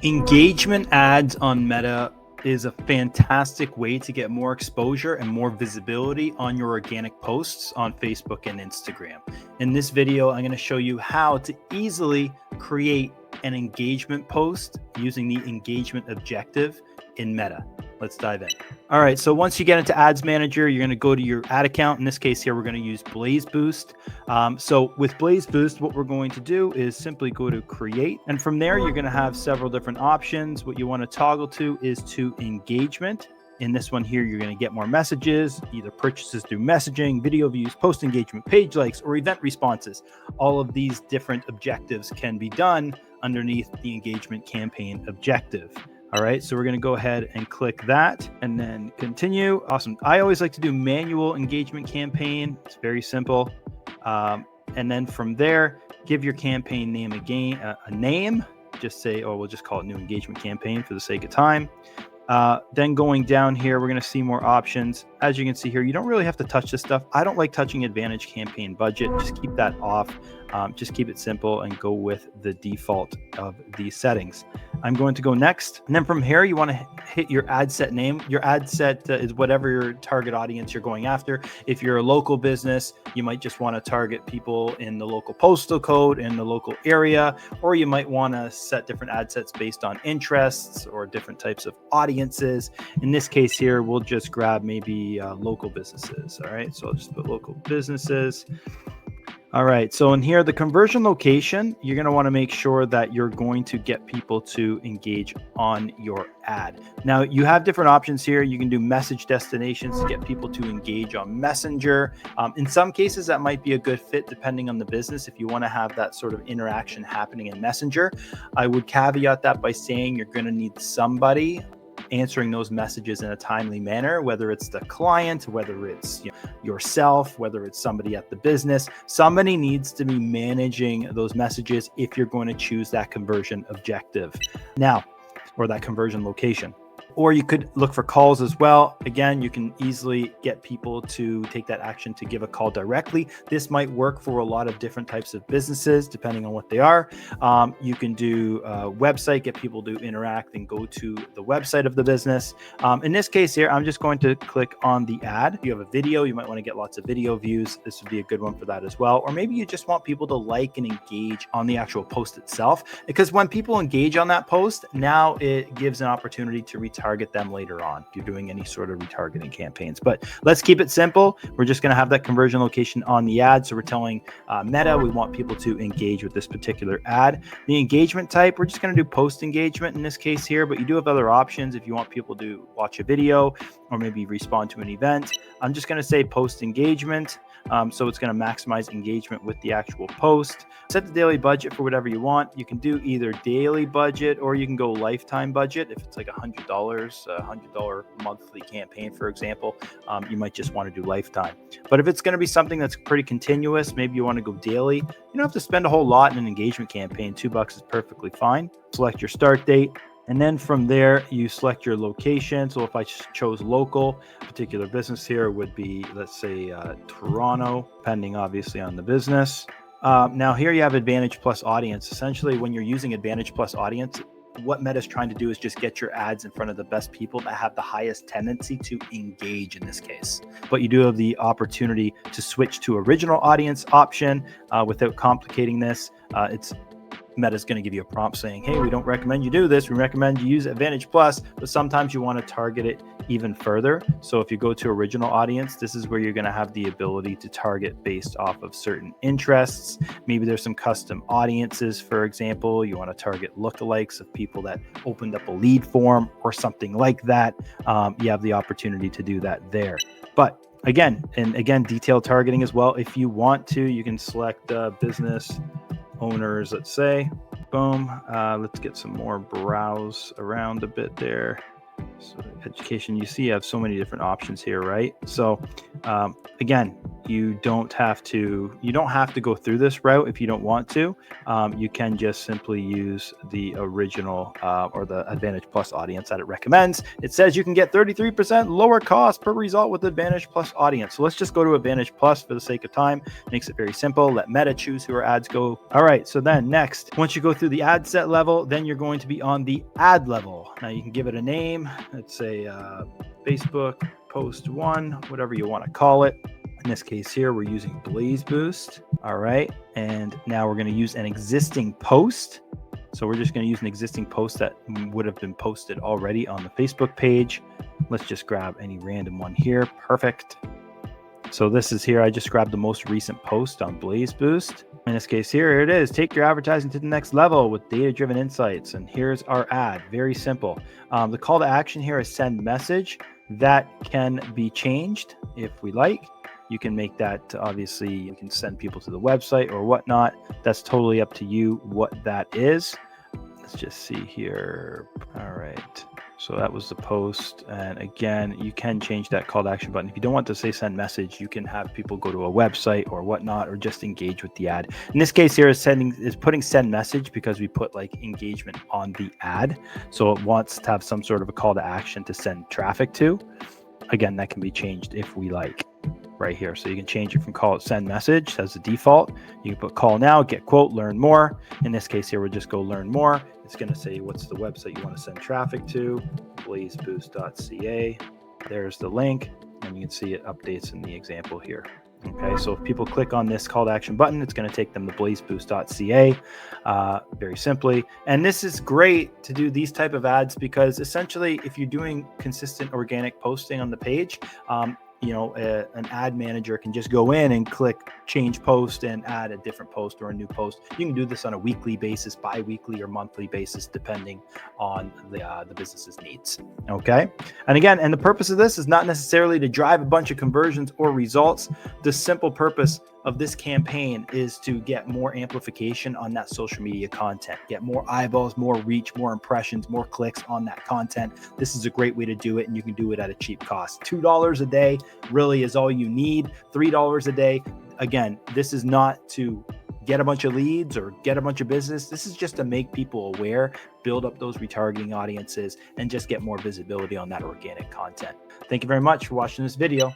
Engagement ads on Meta is a fantastic way to get more exposure and more visibility on your organic posts on Facebook and Instagram. In this video, I'm going to show you how to easily create an engagement post using the engagement objective in Meta. Let's dive in. All right, so once you get into Ads Manager, you're going to go to your ad account. In this case here, we're going to use Blaze Boost. So with Blaze Boost, what we're going to do is simply go to Create. And from there, you're going to have several different options. What you want to toggle to is to engagement. In this one here, you're going to get more messages, either purchases through messaging, video views, post engagement, page likes, or event responses. All of these different objectives can be done underneath the engagement campaign objective. All right, so we're going to go ahead and click that and then continue. Awesome. I always like to do manual engagement campaign. It's very simple. And then from there, give your campaign name a name. Just say, oh, we'll just call it new engagement campaign for the sake of time. Then going down here, we're going to see more options. As you can see here, you don't really have to touch this stuff. I don't like touching Advantage campaign budget. Just keep that off. Just keep it simple and go with the default of these settings. I'm going to go next. And then from here, you want to hit your ad set name. Your ad set is whatever your target audience you're going after. If you're a local business, you might just want to target people in the local postal code in the local area, or you might want to set different ad sets based on interests or different types of audiences. In this case here, we'll just grab maybe local businesses. All right, so I'll just put local businesses. All right, so in here, the conversion location, you're going to want to make sure that you're going to get people to engage on your ad. Now, you have different options here. You can do message destinations to get people to engage on Messenger. In some cases, that might be a good fit depending on the business. If you want to have that sort of interaction happening in Messenger, I would caveat that by saying you're going to need somebody answering those messages in a timely manner, whether it's the client, whether it's yourself, whether it's somebody at the business. Somebody needs to be managing those messages if you're going to choose that conversion objective now, or that conversion location. Or you could look for calls as well. Again, you can easily get people to take that action to give a call directly. This might work for a lot of different types of businesses, depending on what they are. You can do a website, get people to interact and go to the website of the business. In this case here, I'm just going to click on the ad. If you have a video, you might want to get lots of video views. This would be a good one for that as well. Or maybe you just want people to like and engage on the actual post itself, because when people engage on that post, now it gives an opportunity to retarget them later on if you're doing any sort of retargeting campaigns. But let's keep it simple. We're just going to have that conversion location on the ad. So we're telling Meta we want people to engage with this particular ad. The engagement type, we're just going to do post engagement in this case here, but you do have other options if you want people to watch a video or maybe respond to an event. I'm just going to say post engagement. So it's going to maximize engagement with the actual post. Set the daily budget for whatever you want. You can do either daily budget or you can go lifetime budget. If it's like $100, a $100 monthly campaign, for example, you might just want to do lifetime. But if it's going to be something that's pretty continuous, maybe you want to go daily, you don't have to spend a whole lot in an engagement campaign. $2 is perfectly fine. Select your start date. And then from there, you select your location. So if I chose local, particular business here would be, let's say, Toronto, depending obviously on the business. Now here you have Advantage Plus Audience. Essentially, when you're using Advantage Plus Audience, what Meta is trying to do is just get your ads in front of the best people that have the highest tendency to engage in this case. But you do have the opportunity to switch to original audience option without complicating this. Meta's going to give you a prompt saying, hey, we don't recommend you do this. We recommend you use Advantage Plus, but sometimes you want to target it even further. So if you go to original audience, this is where you're going to have the ability to target based off of certain interests. Maybe there's some custom audiences, for example. You want to target lookalikes of people that opened up a lead form or something like that. You have the opportunity to do that there. But again, detailed targeting as well. If you want to, you can select business owners, let's say, boom. Let's get some more browse around a bit there. So education, you see, you have so many different options here, right? So again, you don't have to go through this route if you don't want to. You can just simply use the original or the Advantage Plus audience that it recommends. It says you can get 33% lower cost per result with Advantage Plus audience. So let's just go to Advantage Plus for the sake of time. Makes it very simple. Let Meta choose who our ads go. All right, so then next, once you go through the ad set level, then you're going to be on the ad level. Now you can give it a name. Let's say Facebook Post 1, whatever you want to call it. In this case here, we're using Blaze Boost. All right, and now we're going to use an existing post. So we're just going to use an existing post that would have been posted already on the Facebook page. Let's just grab any random one here. Perfect. So this is here. I just grabbed the most recent post on Blaze Boost. In this case here it is. Take your advertising to the next level with data-driven insights. And here's our ad. Very simple. The call to action here is send message. That can be changed if we like. You can make that, obviously, you can send people to the website or whatnot. That's totally up to you what that is. Let's just see here. All right. So that was the post. And again, you can change that call to action button. If you don't want to say send message, you can have people go to a website or whatnot, or just engage with the ad. In this case here is putting send message because we put like engagement on the ad. So it wants to have some sort of a call to action to send traffic to. Again, that can be changed if we like right here. So you can change it from call it send message as the default. You can put call now, get quote, learn more. In this case here, we'll just go learn more. It's going to say what's the website you want to send traffic to, blazeboost.ca. There's the link, and you can see it updates in the example here. Okay, so if people click on this call to action button, it's going to take them to blazeboost.ca very simply. And this is great to do these type of ads because essentially if you're doing consistent organic posting on the page, an ad manager can just go in and click change post and add a different post or a new post. You can do this on a weekly basis, bi-weekly or monthly basis, depending on the business's needs. Okay. And again, and the purpose of this is not necessarily to drive a bunch of conversions or results. The simple purpose of this campaign is to get more amplification on that social media content, get more eyeballs, more reach, more impressions, more clicks on that content. This is a great way to do it, and you can do it at a cheap cost. $2 a day really is all you need. $3 a day. Again, this is not to get a bunch of leads or get a bunch of business. This is just to make people aware, build up those retargeting audiences, and just get more visibility on that organic content. Thank you very much for watching this video.